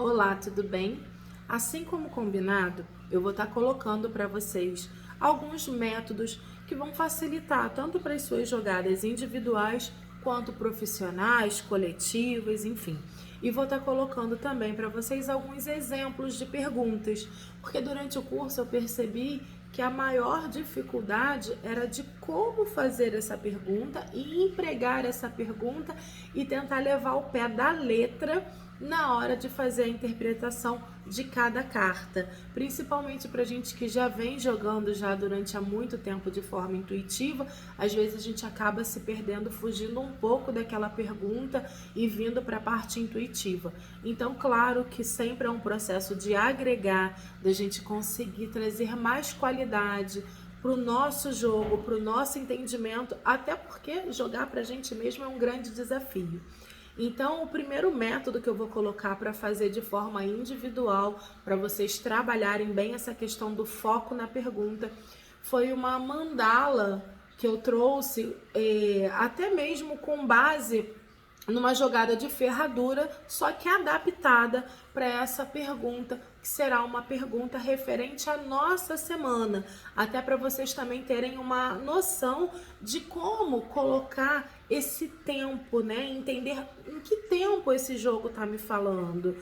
Olá, tudo bem? Assim como combinado, eu vou estar colocando para vocês alguns métodos que vão facilitar tanto para as suas jogadas individuais quanto profissionais, coletivas, enfim. E vou estar colocando também para vocês alguns exemplos de perguntas, porque durante o curso eu percebi que a maior dificuldade era de como fazer essa pergunta e empregar essa pergunta e tentar levar o pé da letra na hora de fazer a interpretação de cada carta, principalmente para gente que já vem jogando já durante há muito tempo de forma intuitiva. Às vezes a gente acaba se perdendo, fugindo um pouco daquela pergunta e vindo para a parte intuitiva. Então, claro que sempre é um processo de agregar, da gente conseguir trazer mais qualidade para o nosso jogo, para o nosso entendimento, até porque jogar para a gente mesmo é um grande desafio. Então, o primeiro método que eu vou colocar para fazer de forma individual, para vocês trabalharem bem essa questão do foco na pergunta, foi uma mandala que eu trouxe, até mesmo com base numa jogada de ferradura, só que adaptada para essa pergunta, que será uma pergunta referente à nossa semana, até para vocês também terem uma noção de como colocar esse tempo, né? Entender em que tempo esse jogo está me falando.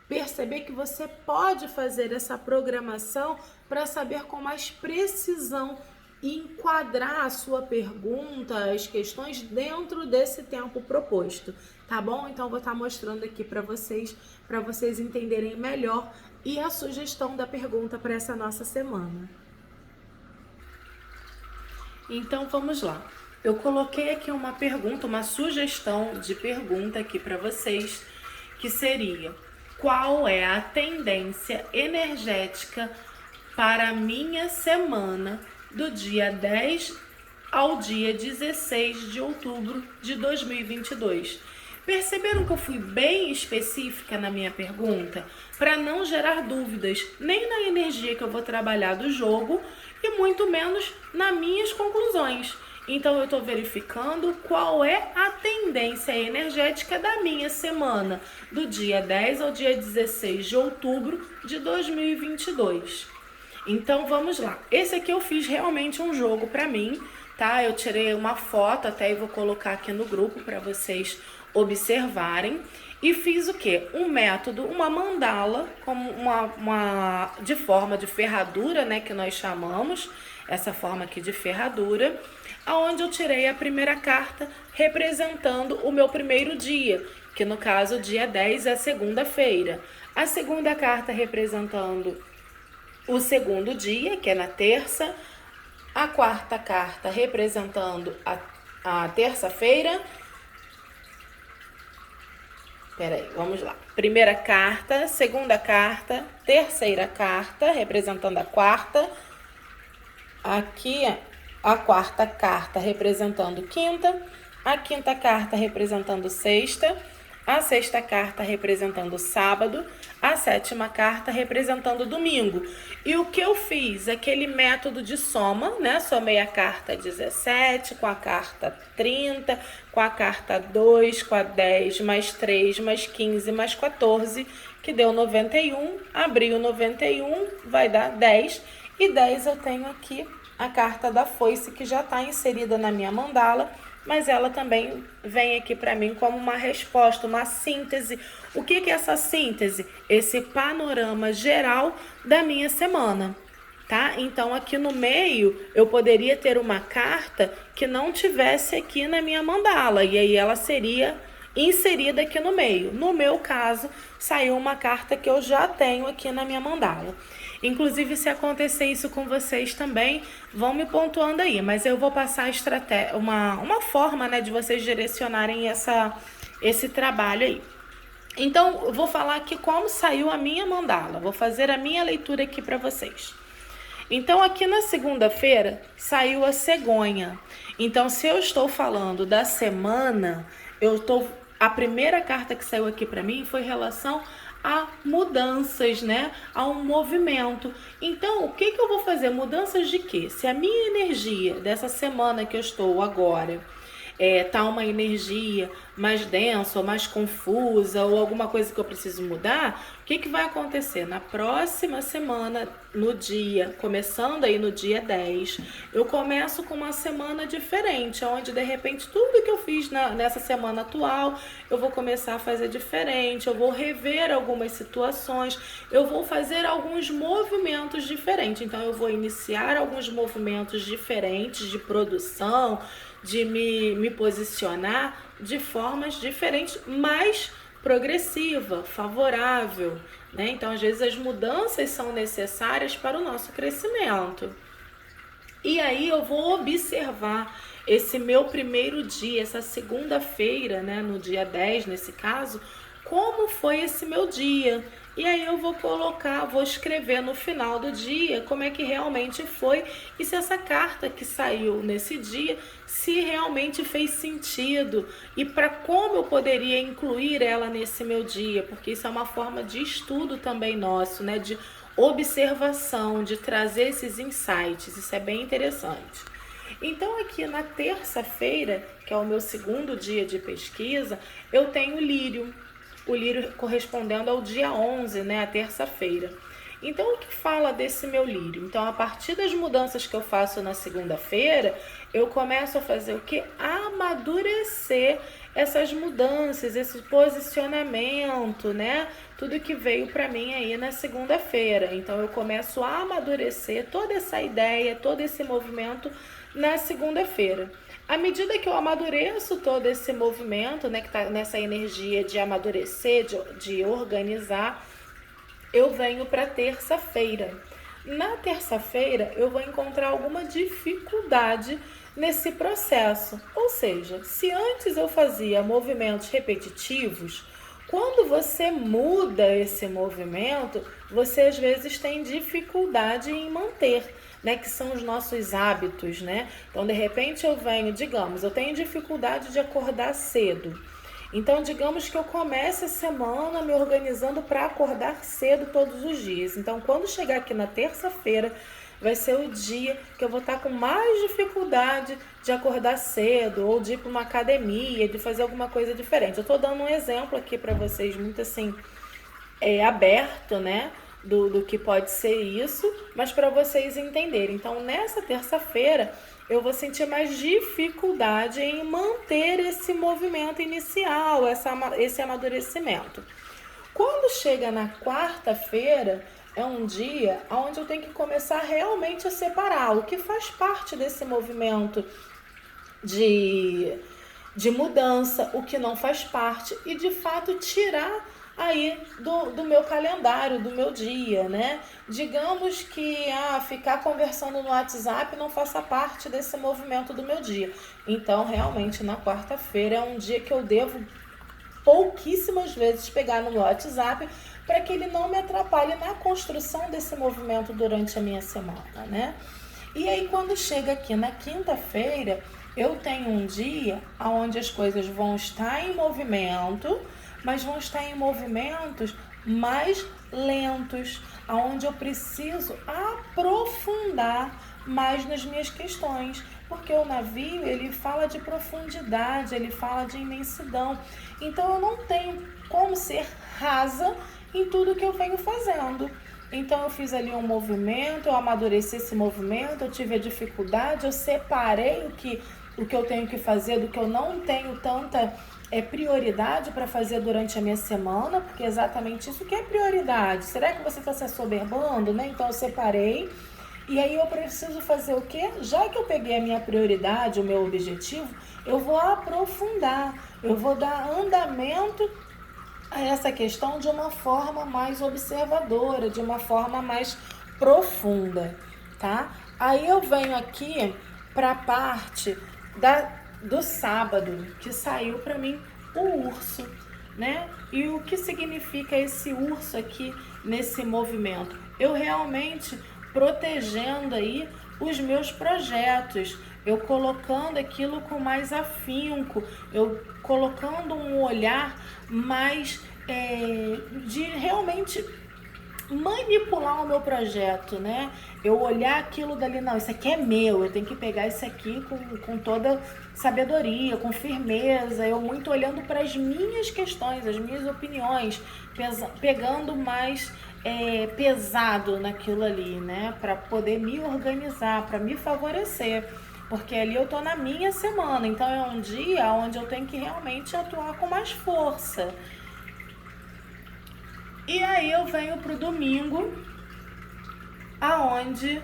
Perceber que você pode fazer essa programação para saber com mais precisão e enquadrar a sua pergunta, as questões dentro desse tempo proposto, tá bom? Então vou estar mostrando aqui para vocês entenderem melhor e a sugestão da pergunta para essa nossa semana. Então vamos lá. Eu coloquei aqui uma pergunta, uma sugestão de pergunta aqui para vocês, que seria: qual é a tendência energética para a minha semana do dia 10 ao dia 16 de outubro de 2022? Perceberam que eu fui bem específica na minha pergunta para não gerar dúvidas nem na energia que eu vou trabalhar do jogo e muito menos nas minhas conclusões. Então eu estou verificando qual é a tendência energética da minha semana do dia 10 ao dia 16 de outubro de 2022. Então vamos lá. Esse aqui eu fiz realmente um jogo para mim, tá? Eu tirei uma foto até e vou colocar aqui no grupo para vocês observarem. E fiz o quê? Um método, uma mandala, como uma de forma de ferradura, né, que nós chamamos, essa forma aqui de ferradura, aonde eu tirei a primeira carta representando o meu primeiro dia, que no caso o dia 10 é segunda-feira. A segunda carta representando o segundo dia, que é na terça. A quarta carta representando a terça-feira. Peraí, vamos lá. Primeira carta, segunda carta, terceira carta, representando a quarta. Aqui a quarta carta representando quinta. A quinta carta representando sexta. A sexta carta representando sábado, a sétima carta representando domingo. E o que eu fiz? Aquele método de soma, né? Somei a carta 17 com a carta 30, com a carta 2, com a 10, mais 3, mais 15, mais 14, que deu 91. Abri o 91, vai dar 10. E 10 eu tenho aqui a carta da foice, que já está inserida na minha mandala, mas ela também vem aqui para mim como uma resposta, uma síntese. O que é essa síntese? Esse panorama geral da minha semana, tá? Então, aqui no meio, eu poderia ter uma carta que não tivesse aqui na minha mandala, e aí ela seria inserida aqui no meio. No meu caso, saiu uma carta que eu já tenho aqui na minha mandala. Inclusive, se acontecer isso com vocês também, vão me pontuando aí. Mas eu vou passar uma forma, né, de vocês direcionarem esse trabalho aí. Então, eu vou falar aqui como saiu a minha mandala. Vou fazer a minha leitura aqui para vocês. Então, aqui na segunda-feira, saiu a cegonha. Então, se eu estou falando da semana, a primeira carta que saiu aqui para mim foi em relação a mudanças, né? A um movimento. Então, o que eu vou fazer? Mudanças de quê? Se a minha energia dessa semana que eu estou agora tá uma energia mais densa ou mais confusa ou alguma coisa que eu preciso mudar, o que vai acontecer? Na próxima semana, no dia, começando aí no dia 10, eu começo com uma semana diferente, onde de repente tudo que eu fiz nessa semana atual, eu vou começar a fazer diferente, eu vou rever algumas situações, eu vou fazer alguns movimentos diferentes. Então eu vou iniciar alguns movimentos diferentes de produção, de me posicionar de formas diferentes, mas progressiva, favorável, né? Então, às vezes, as mudanças são necessárias para o nosso crescimento. E aí eu vou observar esse meu primeiro dia, essa segunda-feira, né, no dia 10, nesse caso, como foi esse meu dia. E aí eu vou escrever no final do dia como é que realmente foi e se essa carta que saiu nesse dia, se realmente fez sentido e para como eu poderia incluir ela nesse meu dia, porque isso é uma forma de estudo também nosso, né, de observação, de trazer esses insights. Isso é bem interessante. Então aqui na terça-feira, que é o meu segundo dia de pesquisa, eu tenho o lírio correspondendo ao dia 11, né, a terça-feira. Então, o que fala desse meu lírio? Então, a partir das mudanças que eu faço na segunda-feira, eu começo a fazer o que? Amadurecer essas mudanças, esse posicionamento, né? Tudo que veio para mim aí na segunda-feira. Então, eu começo a amadurecer toda essa ideia, todo esse movimento na segunda-feira. À medida que eu amadureço todo esse movimento, né, que está nessa energia de amadurecer, de organizar, eu venho para terça-feira. Na terça-feira, eu vou encontrar alguma dificuldade nesse processo. Ou seja, se antes eu fazia movimentos repetitivos, quando você muda esse movimento, você às vezes tem dificuldade em manter, né, que são os nossos hábitos, né? Então, de repente eu tenho dificuldade de acordar cedo. Então, digamos que eu comece a semana me organizando para acordar cedo todos os dias. Então, quando chegar aqui na terça-feira, vai ser o dia que eu vou estar com mais dificuldade de acordar cedo ou de ir para uma academia, de fazer alguma coisa diferente. Eu estou dando um exemplo aqui para vocês muito assim, aberto, né? Do que pode ser isso, mas para vocês entenderem. Então, nessa terça-feira, eu vou sentir mais dificuldade em manter esse movimento inicial, esse amadurecimento. Quando chega na quarta-feira, é um dia onde eu tenho que começar realmente a separar o que faz parte desse movimento de mudança, o que não faz parte e, de fato, tirar aí do meu calendário, do meu dia, né? Digamos que ficar conversando no WhatsApp não faça parte desse movimento do meu dia. Então, realmente, na quarta-feira é um dia que eu devo pouquíssimas vezes pegar no WhatsApp para que ele não me atrapalhe na construção desse movimento durante a minha semana, né? E aí, quando chega aqui na quinta-feira, eu tenho um dia onde as coisas vão estar em movimento, mas vão estar em movimentos mais lentos, onde eu preciso aprofundar mais nas minhas questões, porque o navio, ele fala de profundidade, ele fala de imensidão, então eu não tenho como ser rasa em tudo que eu venho fazendo. Então eu fiz ali um movimento, eu amadureci esse movimento, eu tive a dificuldade, eu separei o que eu tenho que fazer do que eu não tenho tanta prioridade para fazer durante a minha semana, porque é exatamente isso que é prioridade. Será que você está se assoberbando, né? Então eu separei. E aí eu preciso fazer o quê? Já que eu peguei a minha prioridade, o meu objetivo, eu vou aprofundar, eu vou dar andamento a essa questão de uma forma mais observadora, de uma forma mais profunda, tá? Aí eu venho aqui para a parte do sábado, que saiu para mim o urso, né? E o que significa esse urso aqui nesse movimento? Eu realmente protegendo aí os meus projetos, eu colocando aquilo com mais afinco, eu colocando um olhar mais de realmente manipular o meu projeto, né? Eu olhar aquilo dali, não, isso aqui é meu, eu tenho que pegar isso aqui com toda sabedoria, com firmeza, eu muito olhando para as minhas questões, as minhas opiniões, pegando mais pesado naquilo ali, né? Para poder me organizar, para me favorecer. Porque ali eu tô na minha semana, então é um dia onde eu tenho que realmente atuar com mais força. E aí eu venho pro domingo, aonde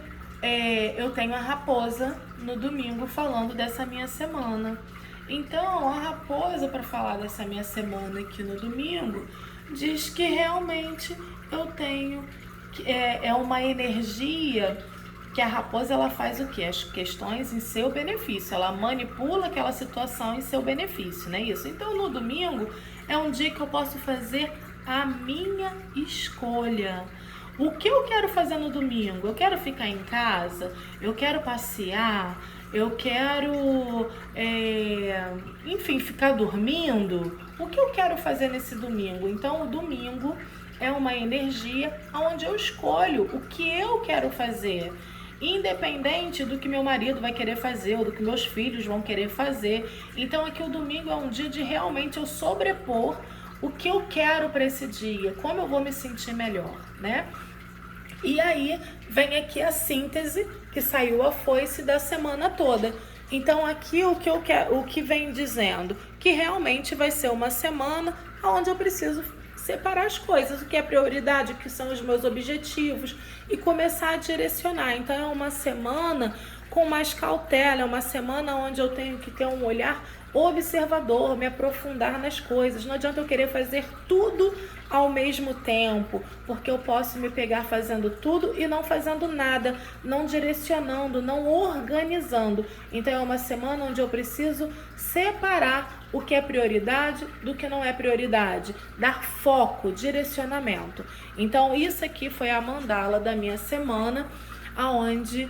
eu tenho a raposa no domingo falando dessa minha semana. Então a raposa, para falar dessa minha semana aqui no domingo, diz que realmente eu tenho uma energia que a raposa ela faz o quê? As questões em seu benefício, ela manipula aquela situação em seu benefício, não é isso? Então no domingo é um dia que eu posso fazer a minha escolha. O que eu quero fazer no domingo? Eu quero ficar em casa? Eu quero passear? Eu quero, enfim, ficar dormindo? O que eu quero fazer nesse domingo? Então, o domingo é uma energia onde eu escolho o que eu quero fazer, independente do que meu marido vai querer fazer ou do que meus filhos vão querer fazer. Então, aqui o domingo é um dia de realmente eu sobrepor o que eu quero para esse dia, como eu vou me sentir melhor, né? E aí vem aqui a síntese que saiu a foice da semana toda. Então aqui o que eu quero, o que vem dizendo que realmente vai ser uma semana onde eu preciso separar as coisas, o que é prioridade, o que são os meus objetivos e começar a direcionar. Então é uma semana com mais cautela, é uma semana onde eu tenho que ter um olhar observador, me aprofundar nas coisas. Não adianta eu querer fazer tudo ao mesmo tempo, porque eu posso me pegar fazendo tudo e não fazendo nada, não direcionando, não organizando. Então é uma semana onde eu preciso separar o que é prioridade do que não é prioridade, dar foco, direcionamento. Então isso aqui foi a mandala da minha semana, aonde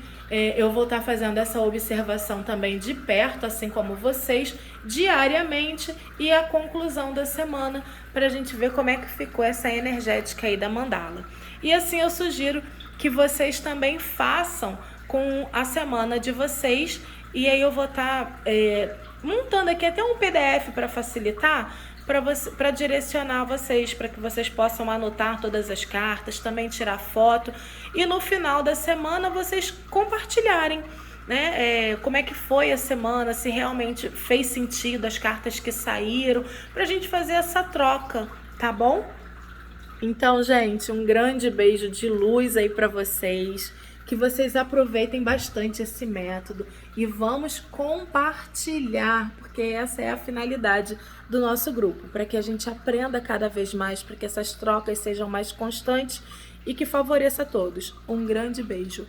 eu vou estar fazendo essa observação também de perto, assim como vocês, diariamente, e a conclusão da semana, para a gente ver como é que ficou essa energética aí da mandala. E assim eu sugiro que vocês também façam com a semana de vocês, e aí eu vou estar montando aqui até um PDF para facilitar, para direcionar vocês, para que vocês possam anotar todas as cartas, também tirar foto e no final da semana vocês compartilharem, né? Como é que foi a semana, se realmente fez sentido as cartas que saíram, para a gente fazer essa troca, tá bom? Então, gente, um grande beijo de luz aí para vocês. Que vocês aproveitem bastante esse método e vamos compartilhar, porque essa é a finalidade do nosso grupo, para que a gente aprenda cada vez mais, para que essas trocas sejam mais constantes e que favoreça a todos. Um grande beijo.